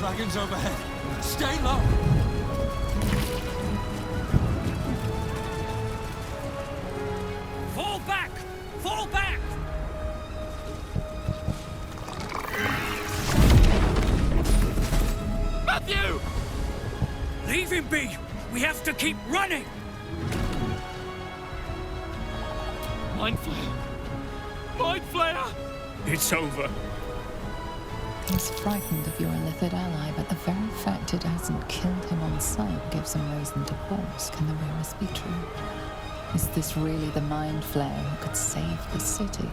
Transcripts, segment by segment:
Dragons overhead. Stay low. Fall back! Fall back! Matthew! Leave him be! We have to keep running! Mind Flayer! Mind Flayer! It's over. He's frightened of your illithid ally, but the very fact it hasn't killed him on sight gives him reason to pause. Can the rumors be true? Is this really the Mind Flayer who could save the city?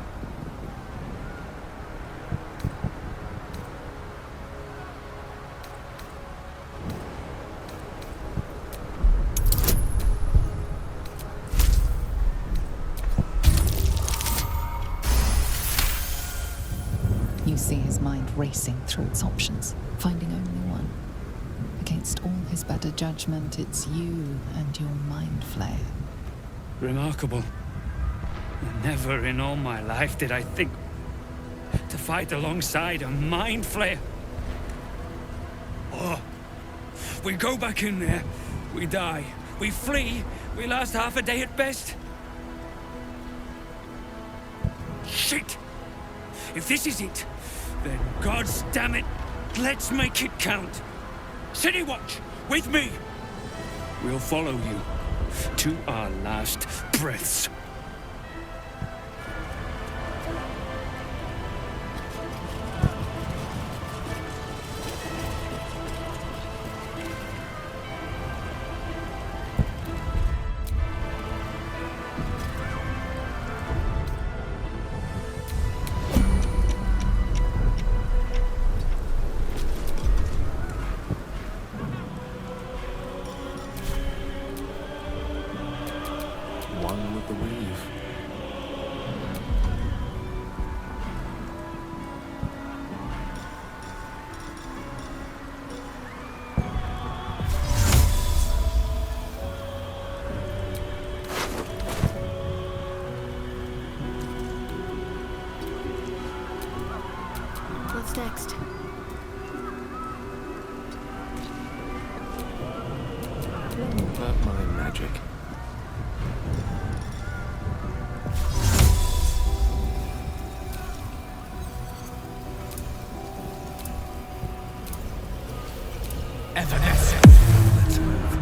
You see his mind racing through its options, finding only one. Against all his better judgment, it's you and your Mind Flayer. Remarkable. Never in all my life did I think to fight alongside a Mind Flayer. Oh, we go back in there, we die, we flee, we last half a day at best. Shit! If this is it, then God's damn it, let's make it count. City Watch, with me. We'll follow you to our last breaths. One with the weave. What's next? About my magic. Evanescence. Let's move.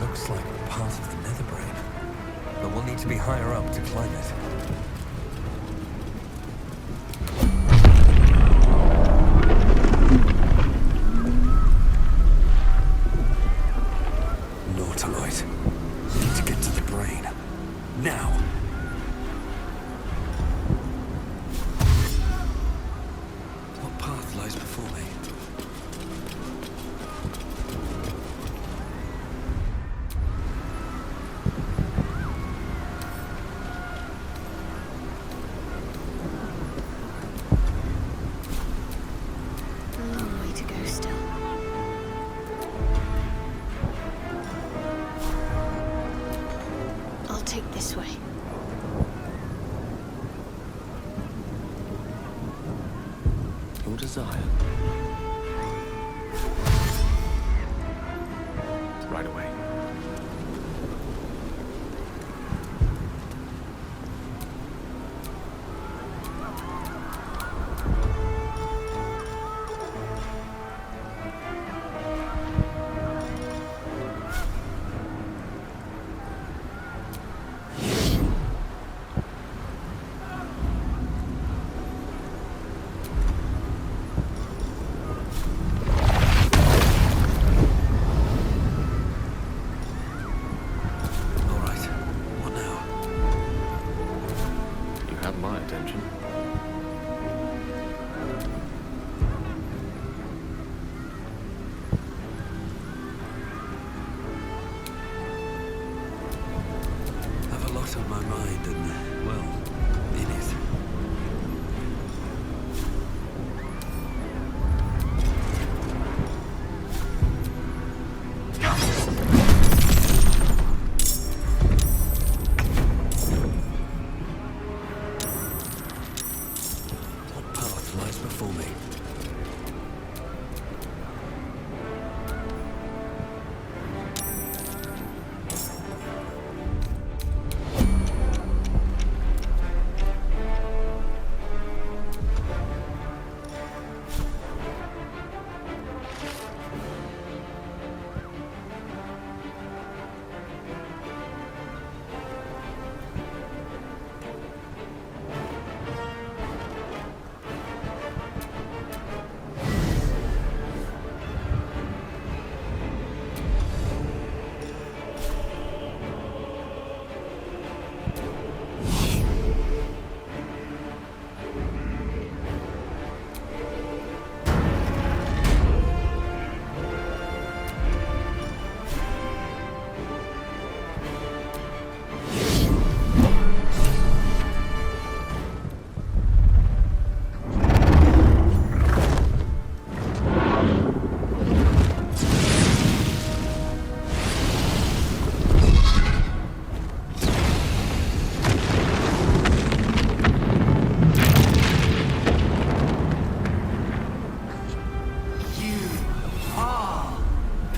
Looks like part of the nether brain, but we'll need to be higher up to climb it. Nautiloid. Need to get to the brain. Now! What path lies before me? A long way to go still. I'll take this way. Your desire. Right away.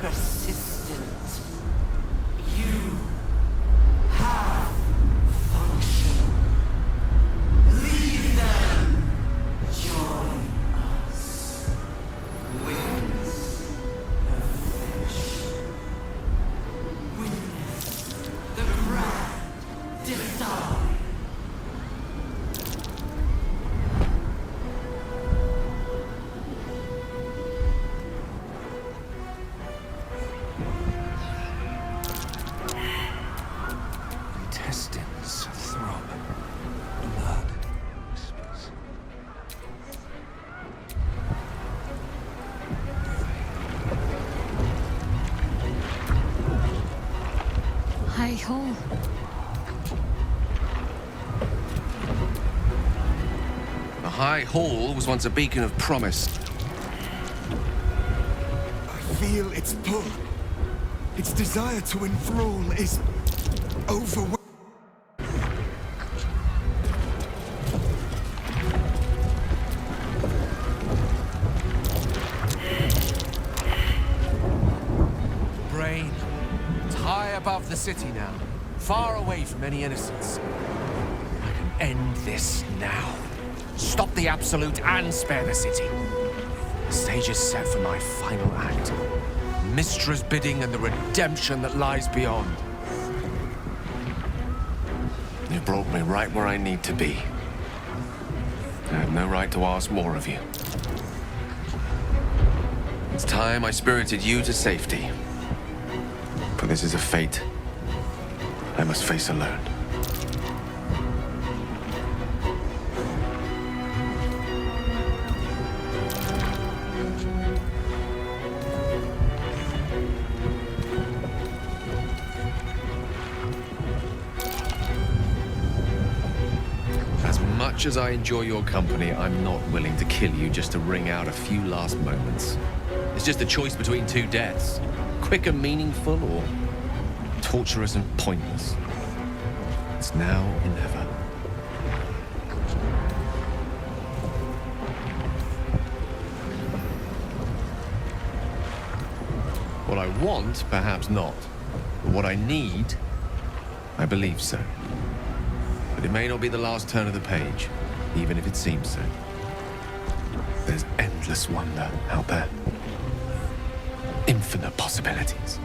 persistent. You have function. Leave them. Join us. Witness the finish. Witness the grand design. Intestines throb. Blood whispers. High Hall. The High Hall was once a beacon of promise. I feel its pull. Its desire to enthrall is overwhelming. Brain, it's high above the city now, far away from any innocence. I can end this now. Stop the Absolute and spare the city. The stage is set for my final act. Mistra's bidding and the redemption that lies beyond. You brought me right where I need to be. I have no right to ask more of you. It's time I spirited you to safety. For this is a fate I must face alone. As much as I enjoy your company, I'm not willing to kill you just to wring out a few last moments. It's just a choice between two deaths. Quick and meaningful, or torturous and pointless. It's now or never. What I want, perhaps not. But what I need, I believe so. But it may not be the last turn of the page, even if it seems so. There's endless wonder out there. Infinite possibilities.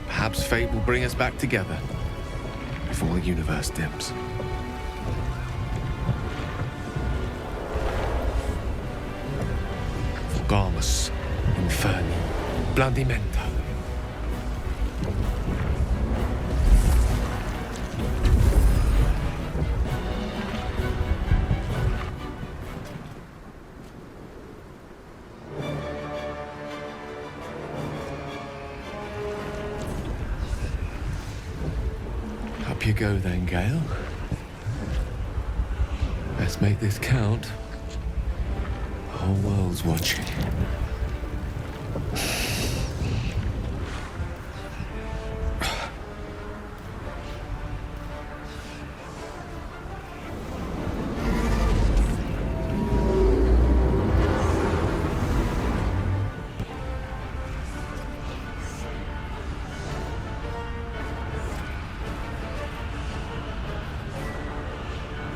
Perhaps fate will bring us back together before the universe dims. Fugamus, Inferni, Blandimento. Up you go then, Gale. Let's make this count. The whole world's watching.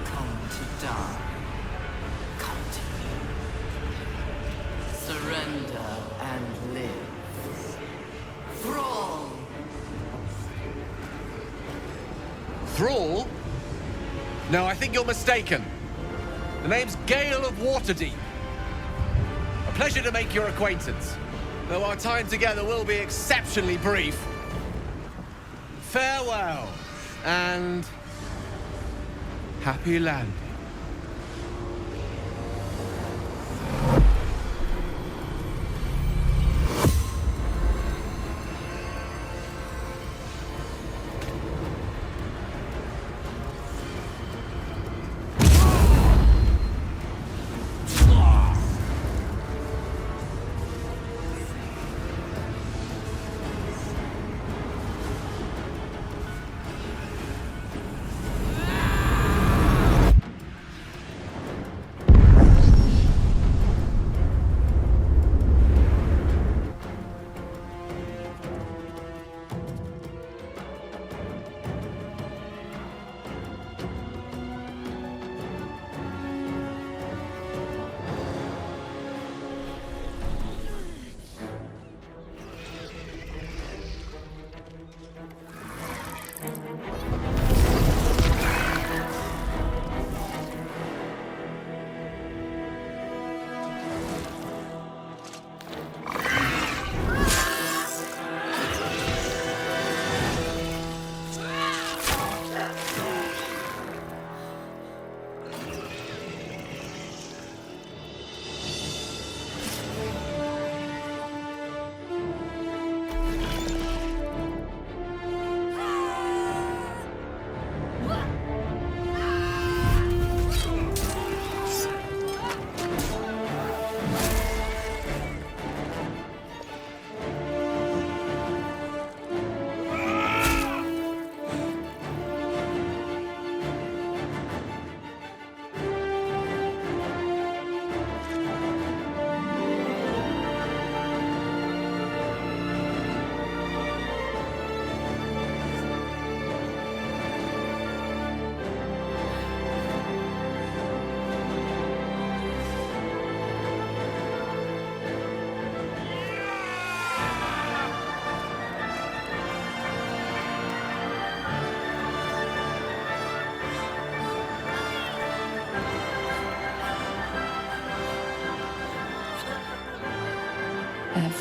Come to die. Come to me. Surrender and live. Thrall! Thrall? No, I think you're mistaken. The name's Gale of Waterdeep. A pleasure to make your acquaintance, though our time together will be exceptionally brief. Farewell, and happy landing.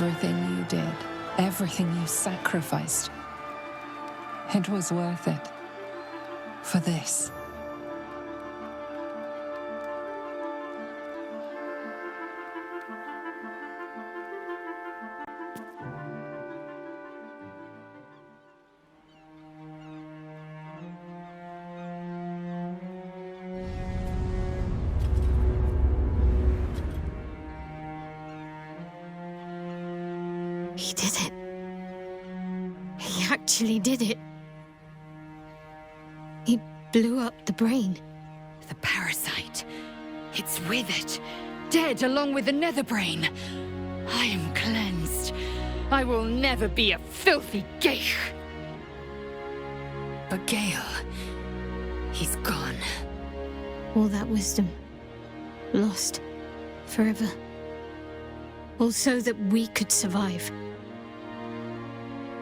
Everything you did, everything you sacrificed, it was worth it. For this. He did it. He actually did it. He blew up the brain. The parasite. It's with it. Dead along with the nether brain. I am cleansed. I will never be a filthy geich. But Gale, he's gone. All that wisdom. Lost. Forever. All so that we could survive.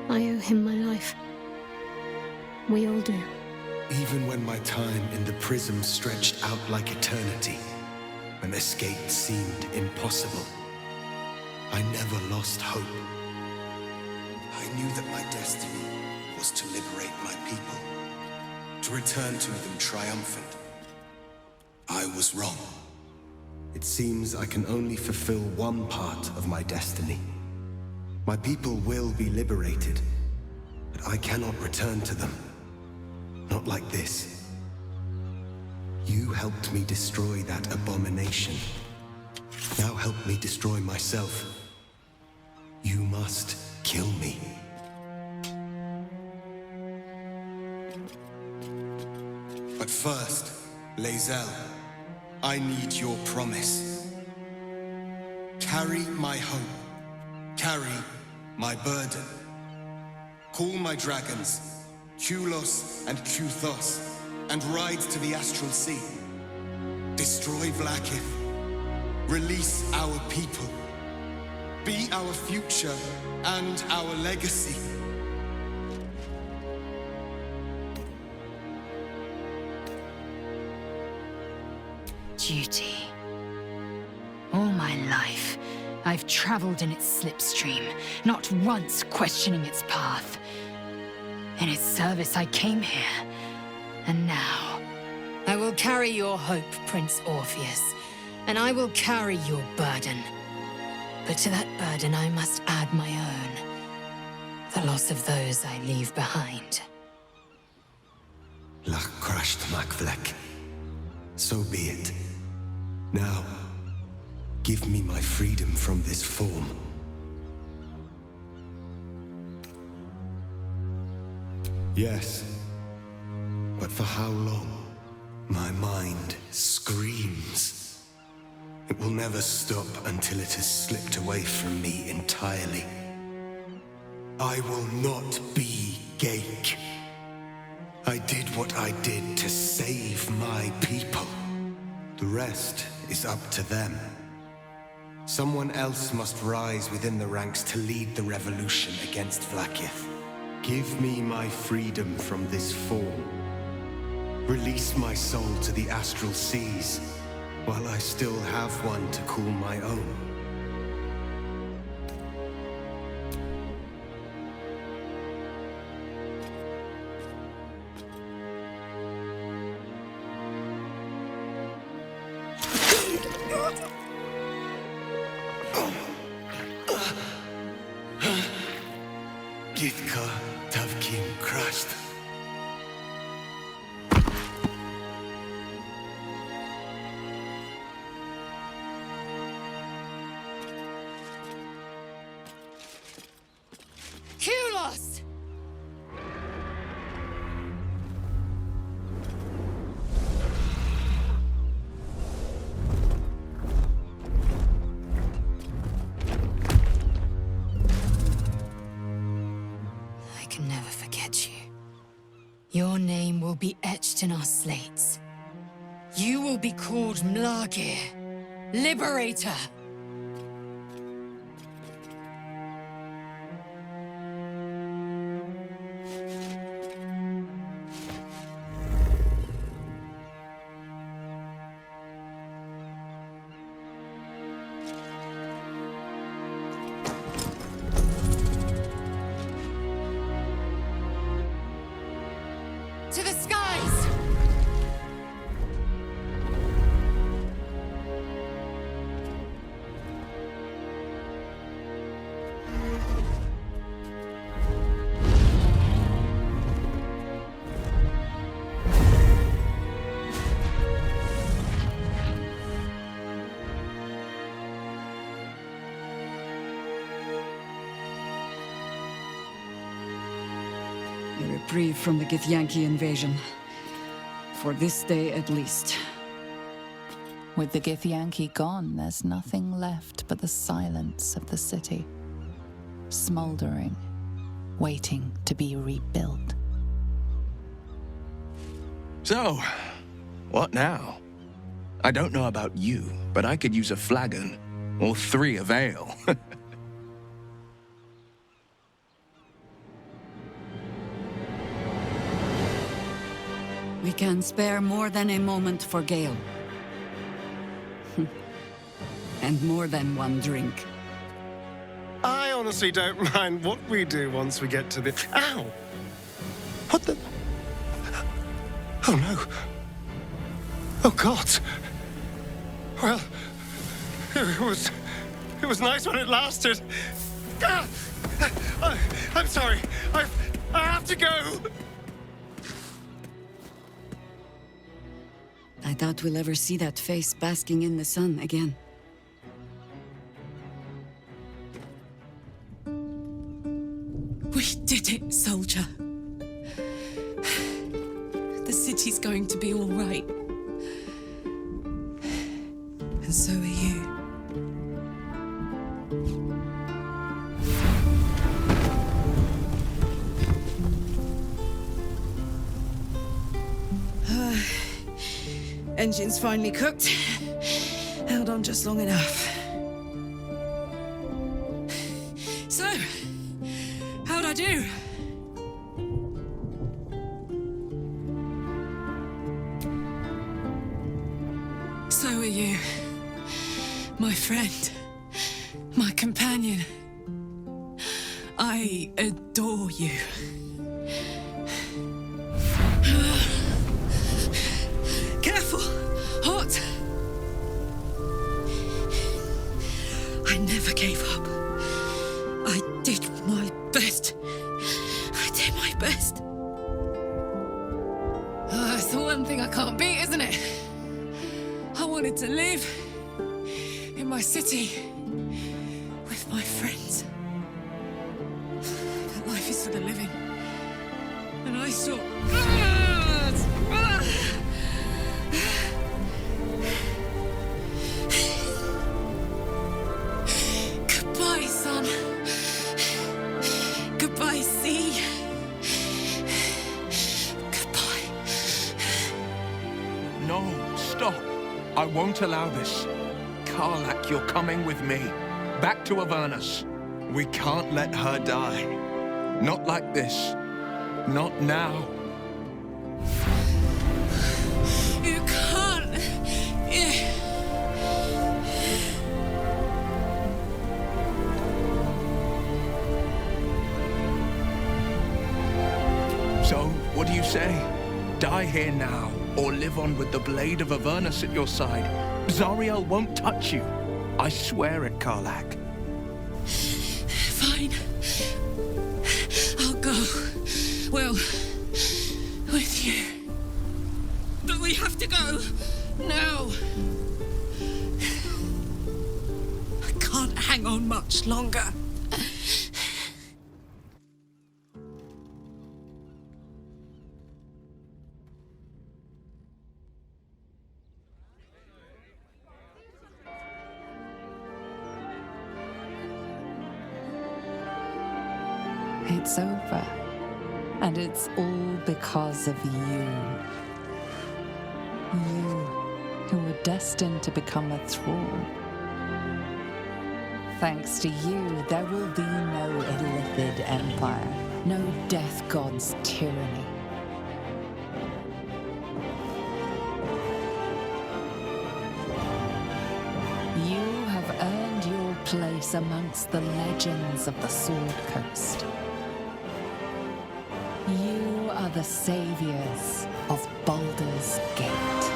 I owe him my life. We all do. Even when my time in the prism stretched out like eternity, when escape seemed impossible, I never lost hope. I knew that my destiny was to liberate my people, to return to them triumphant. I was wrong. It seems I can only fulfill one part of my destiny. My people will be liberated, but I cannot return to them. Not like this. You helped me destroy that abomination. Now help me destroy myself. You must kill me. But first, Lae'zel, I need your promise. Carry my hope. Carry my burden. Call my dragons, Kulos and Kuthos, and ride to the Astral Sea. Destroy Vlaakith. Release our people. Be our future and our legacy. Duty. All my life, I've traveled in its slipstream, not once questioning its path. In its service I came here, and now I will carry your hope, Prince Orpheus, and I will carry your burden. But to that burden I must add my own, the loss of those I leave behind. Lach crashed Macvlek. So be it. Now, give me my freedom from this form. Yes, but for how long? My mind screams. It will never stop until it has slipped away from me entirely. I will not be Geich. I did what I did to save my people. The rest is up to them. Someone else must rise within the ranks to lead the revolution against Vlaakith. Give me my freedom from this form. Release my soul to the astral seas, while I still have one to call my own. Githka Tavkin crashed. Kulos! I can never forget you. Your name will be etched in our slates. You will be called Mlagir, Liberator. A reprieve from the Githyanki invasion. For this day at least. With the Githyanki gone, there's nothing left but the silence of the city. Smoldering, waiting to be rebuilt. So, what now? I don't know about you, but I could use a flagon, or 3 of ale. We can spare more than a moment for Gale. And more than one drink. I honestly don't mind what we do once we get to the... Ow! What the... Oh no. Oh God. Well, it was nice when it lasted. Ah! I'm sorry. I have to go. I doubt we'll ever see that face basking in the sun again. We did it, soldier. The city's going to be all right. And so are you. Engine's finally cooked. Held on just long enough. So, how'd I do? So are you. My friend. My companion. I adore you. Careful! Hot! I never gave up. I did my best. I did my best. That's the one thing I can't beat, isn't it? I wanted to live in my city with my friends. But life is for the living. And I saw... Goodbye, son. Goodbye, sea. Goodbye. No, stop. I won't allow this. Karlach, you're coming with me. Back to Avernus. We can't let her die. Not like this. Not now. You can't. So, what do you say? Die here now, or live on with the blade of Avernus at your side. Zariel won't touch you. I swear it, Karlach. Fine. I'll go. Well, with you. But we have to go. Now. I can't hang on much longer. It's over. And it's all because of you. You, who were destined to become a thrall. Thanks to you, there will be no Illithid empire, no death god's tyranny. You have earned your place amongst the legends of the Sword Coast. You are the saviors of Baldur's Gate.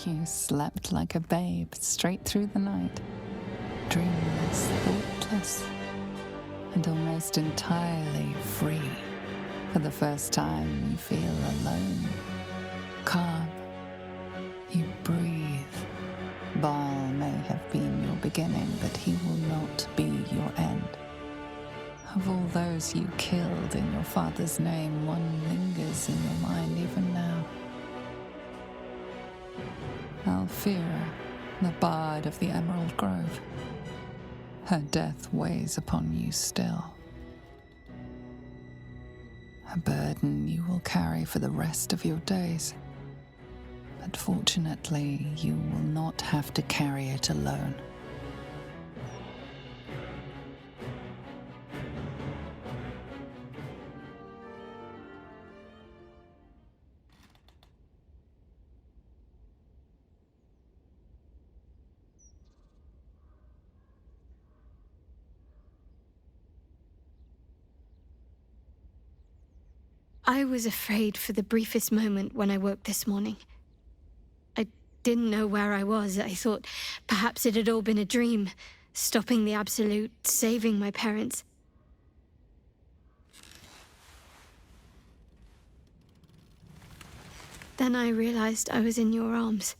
You slept like a babe straight through the night, dreamless, thoughtless, and almost entirely free. For the first time, you feel alone, calm. You breathe. Baal may have been your beginning, but he will not be your end. Of all those you killed in your father's name, one lingers in your mind even now. Alfira, the bard of the Emerald Grove. Her death weighs upon you still. A burden you will carry for the rest of your days. But fortunately, you will not have to carry it alone. I was afraid for the briefest moment when I woke this morning. I didn't know where I was. I thought perhaps it had all been a dream, stopping the Absolute, saving my parents. Then I realized I was in your arms.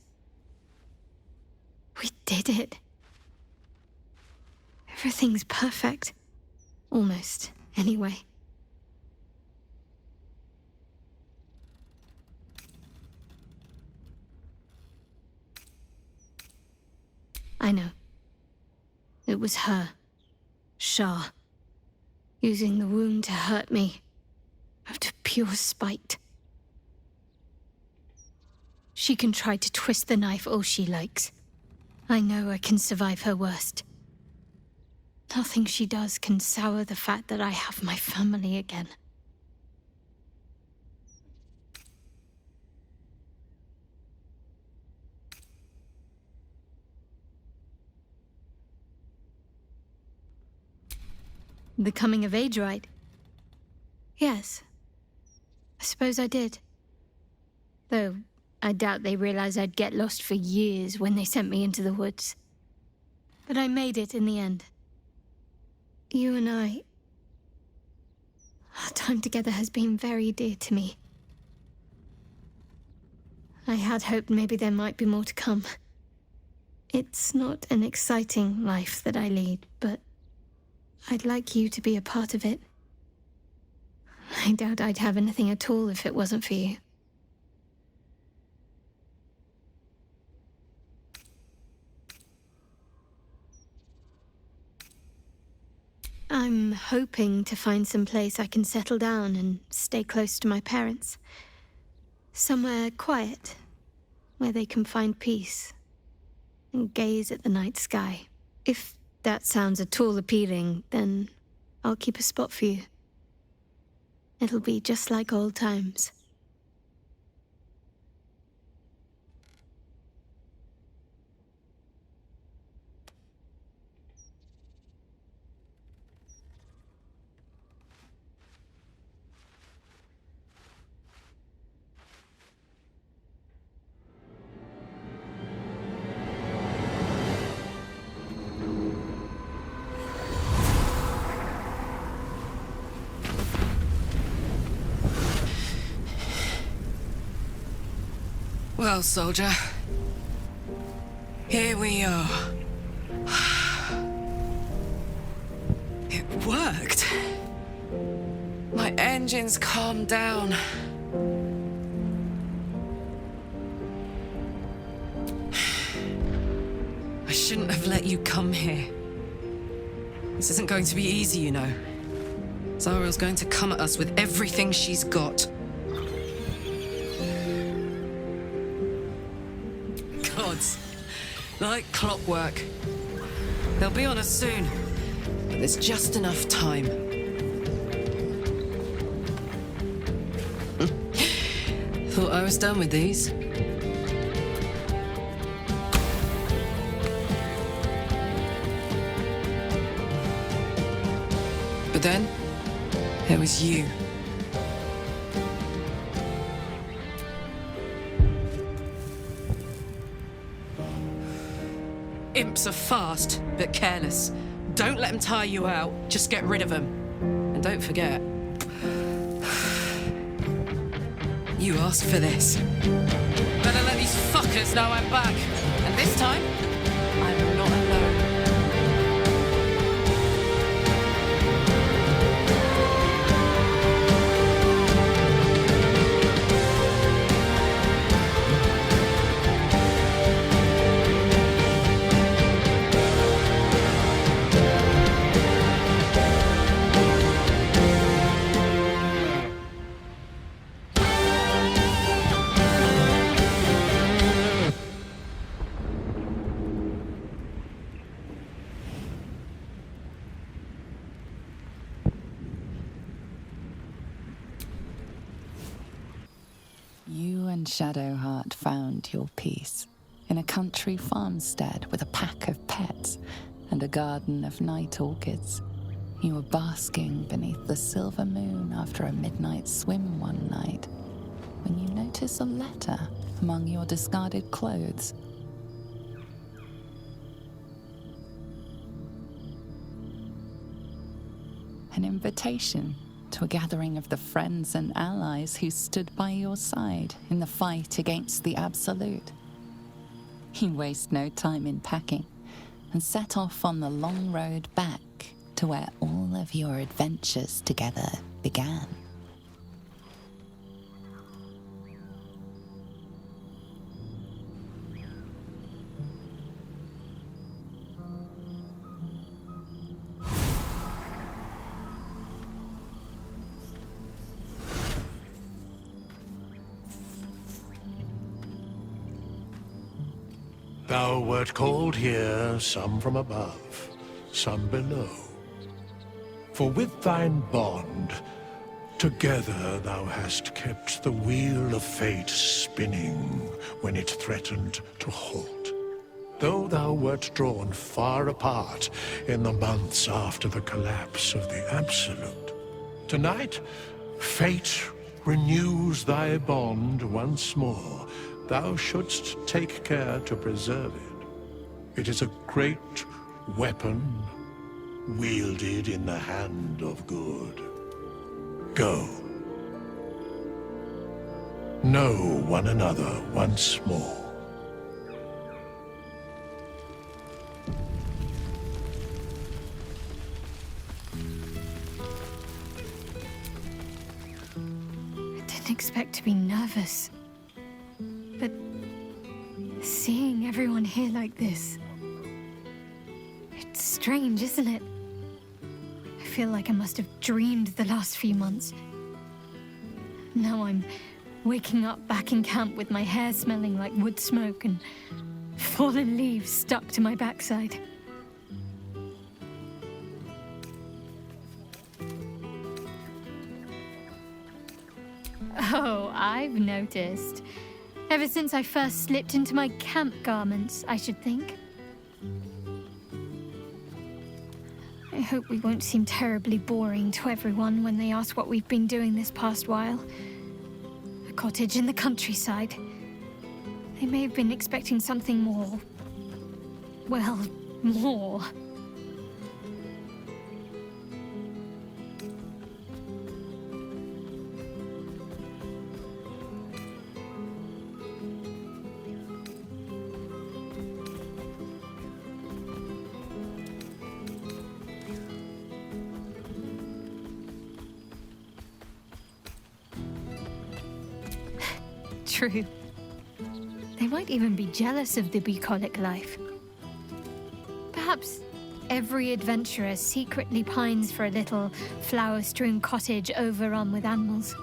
We did it. Everything's perfect. Almost, anyway. I know. It was her, Shah, using the wound to hurt me, out of pure spite. She can try to twist the knife all she likes. I know I can survive her worst. Nothing she does can sour the fact that I have my family again. The coming of age rite? Yes. I suppose I did. Though, I doubt they realized I'd get lost for years when they sent me into the woods. But I made it in the end. You and I... Our time together has been very dear to me. I had hoped maybe there might be more to come. It's not an exciting life that I lead, but I'd like you to be a part of it. I doubt I'd have anything at all if it wasn't for you. I'm hoping to find some place I can settle down and stay close to my parents. Somewhere quiet, where they can find peace and gaze at the night sky. If that sounds at all appealing, then I'll keep a spot for you. It'll be just like old times. Well, soldier, here we are. It worked. My engines calmed down. I shouldn't have let you come here. This isn't going to be easy, you know. Zariel's going to come at us with everything she's got. Gods, like clockwork. They'll be on us soon, but there's just enough time. Thought I was done with these. But then, there was you. Imps are fast, but careless. Don't let them tire you out, just get rid of them. And don't forget, you asked for this. Better let these fuckers know I'm back. And this time, I'm not alone. and Shadowheart found your peace in a country farmstead with a pack of pets and a garden of night orchids. You were basking beneath the silver moon after a midnight swim one night when you notice a letter among your discarded clothes. An invitation to a gathering of the friends and allies who stood by your side in the fight against the Absolute. You waste no time in packing and set off on the long road back to where all of your adventures together began. Thou wert called here, some from above, some below. For with thine bond, together thou hast kept the wheel of fate spinning when it threatened to halt. Though thou wert drawn far apart in the months after the collapse of the Absolute, tonight, fate renews thy bond once more. Thou shouldst take care to preserve it. It is a great weapon wielded in the hand of good. Go. Know one another once more. I didn't expect to be nervous. But seeing everyone here like this, it's strange, isn't it? I feel like I must have dreamed the last few months. Now I'm waking up back in camp with my hair smelling like wood smoke and fallen leaves stuck to my backside. Oh, I've noticed. Ever since I first slipped into my camp garments, I should think. I hope we won't seem terribly boring to everyone when they ask what we've been doing this past while. A cottage in the countryside. They may have been expecting something more. Well, more. True. They might even be jealous of the bucolic life. Perhaps every adventurer secretly pines for a little flower-strewn cottage overrun with animals.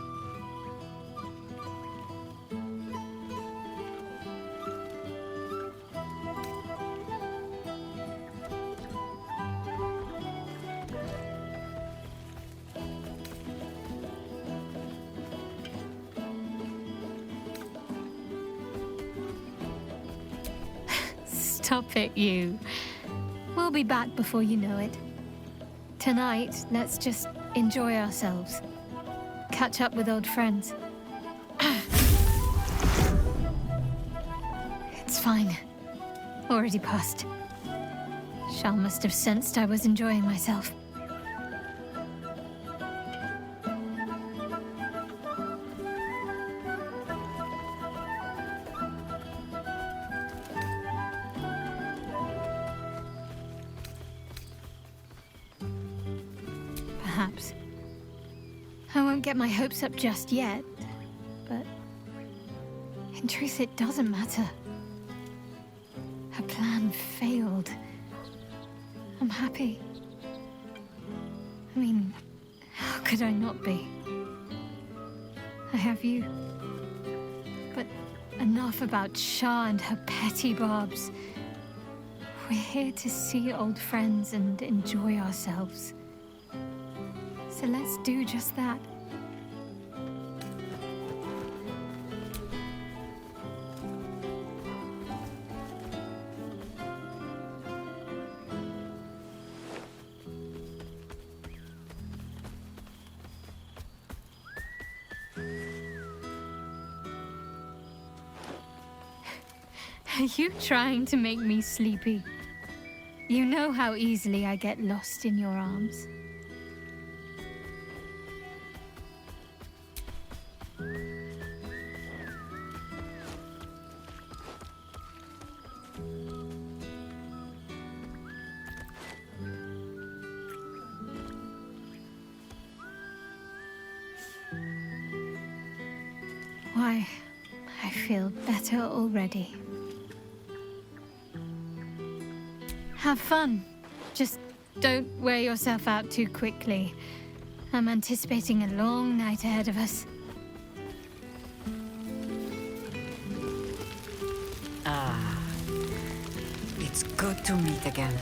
Stop it, you. We'll be back before you know it. Tonight, let's just enjoy ourselves. Catch up with old friends. It's fine. Already passed. Shal must have sensed I was enjoying myself. Perhaps. I won't get my hopes up just yet, but in truth it doesn't matter. Her plan failed. I'm happy. I mean, how could I not be? I have you. But enough about Shah and her petty barbs. We're here to see old friends and enjoy ourselves. So let's do just that. Are you trying to make me sleepy? You know how easily I get lost in your arms. Why, I feel better already. Have fun. Just don't wear yourself out too quickly. I'm anticipating a long night ahead of us. Ah, it's good to meet again.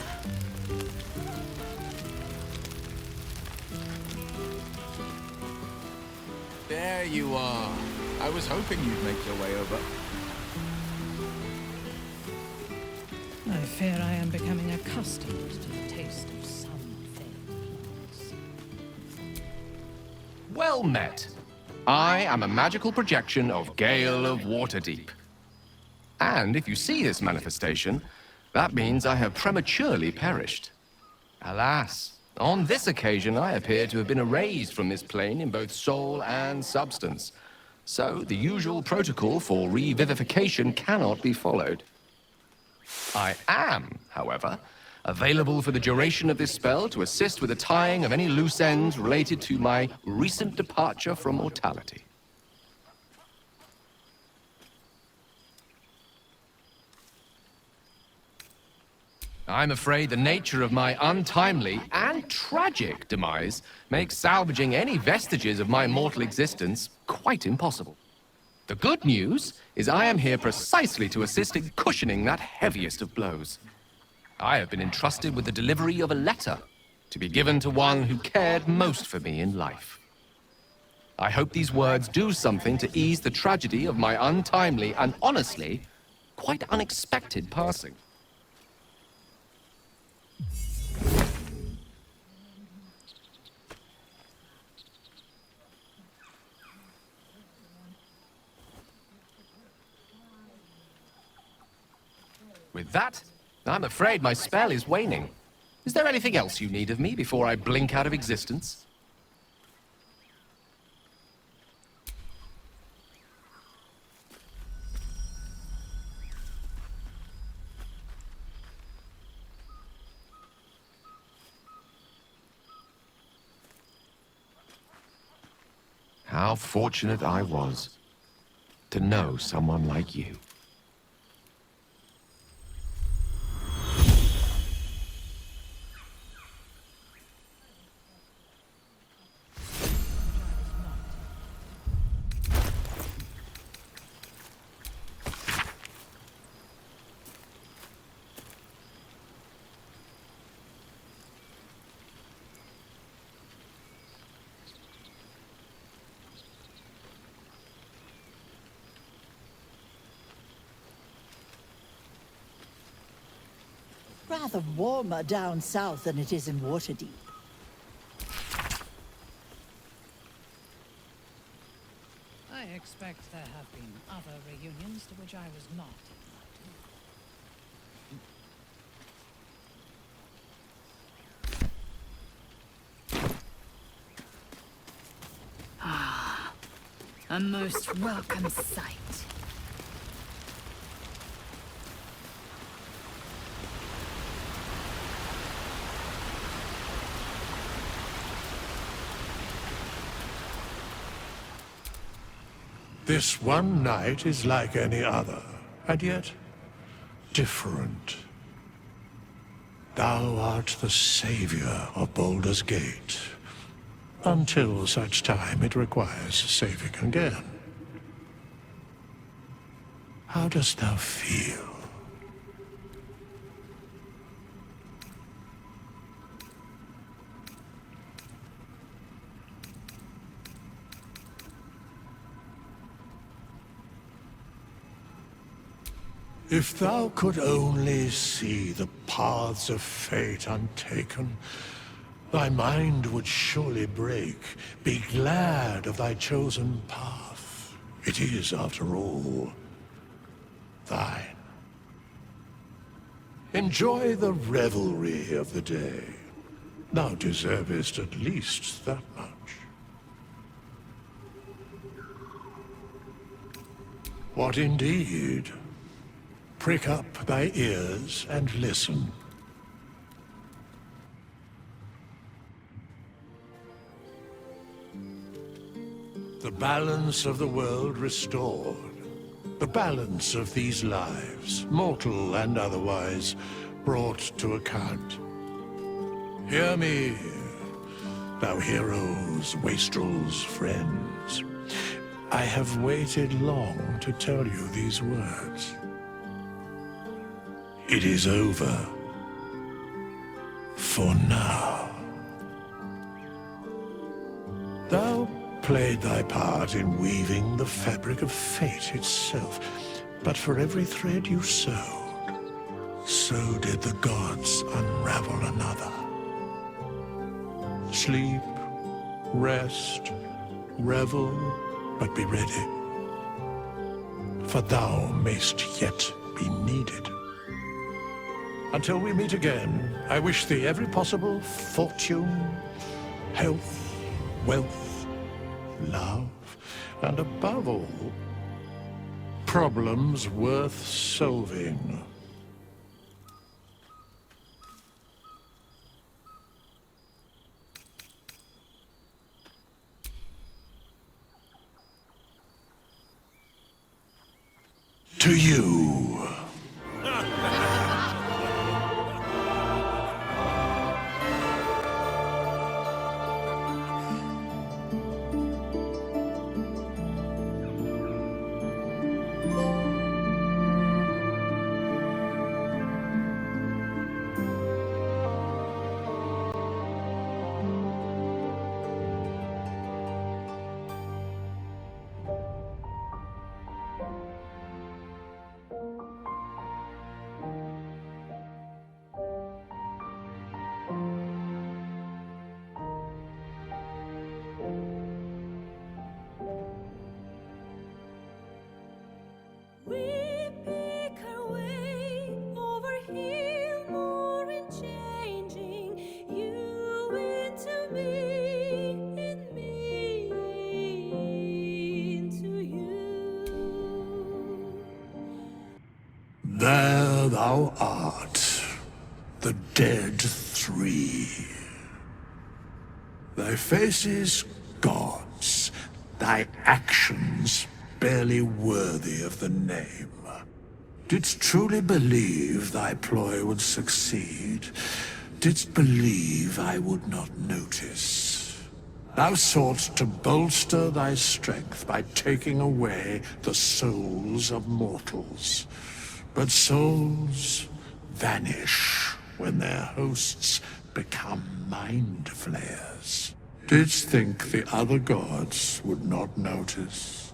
There you are. I was hoping you'd make your way over. I fear I am becoming accustomed to the taste of some things. Well met. I am a magical projection of Gale of Waterdeep. And if you see this manifestation, that means I have prematurely perished. Alas, on this occasion I appear to have been erased from this plane in both soul and substance. So the usual protocol for revivification cannot be followed. I am, however, available for the duration of this spell to assist with the tying of any loose ends related to my recent departure from mortality. I'm afraid the nature of my untimely and tragic demise makes salvaging any vestiges of my mortal existence quite impossible. The good news is I am here precisely to assist in cushioning that heaviest of blows. I have been entrusted with the delivery of a letter to be given to one who cared most for me in life. I hope these words do something to ease the tragedy of my untimely and honestly quite unexpected passing. With that, I'm afraid my spell is waning. Is there anything else you need of me before I blink out of existence? How fortunate I was to know someone like you. Rather warmer down south than it is in Waterdeep. I expect there have been other reunions to which I was not invited. Ah, a most welcome sight. This one night is like any other, and yet different. Thou art the savior of Baldur's Gate, until such time it requires saving again. How dost thou feel? If thou could only see the paths of fate untaken, thy mind would surely break. Be glad of thy chosen path. It is, after all, thine. Enjoy the revelry of the day. Thou deservest at least that much. What indeed? Prick up thy ears and listen. The balance of the world restored. The balance of these lives, mortal and otherwise, brought to account. Hear me, thou heroes, wastrels, friends. I have waited long to tell you these words. It is over. For now. Thou played thy part in weaving the fabric of fate itself, but for every thread you sewed, so did the gods unravel another. Sleep, rest, revel, but be ready, for thou mayst yet be needed. Until we meet again, I wish thee every possible fortune, health, wealth, love, and above all, problems worth solving. To you. There thou art, the dead three. Thy faces gods, thy actions barely worthy of the name. Didst truly believe thy ploy would succeed? Didst believe I would not notice? Thou sought to bolster thy strength by taking away the souls of mortals. But souls vanish when their hosts become mind flayers. Didst think the other gods would not notice?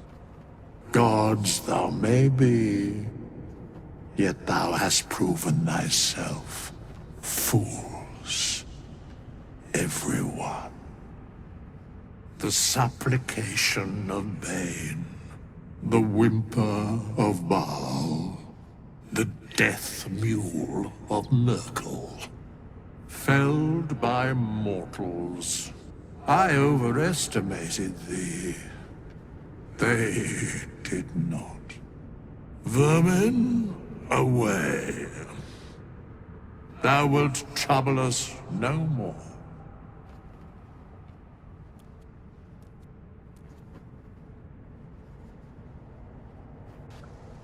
Gods thou may be, yet thou hast proven thyself fools. Everyone. The supplication of Bane, the whimper of Baal, the death mule of Merkel. Felled by mortals. I overestimated thee. They did not. Vermin, away. Thou wilt trouble us no more.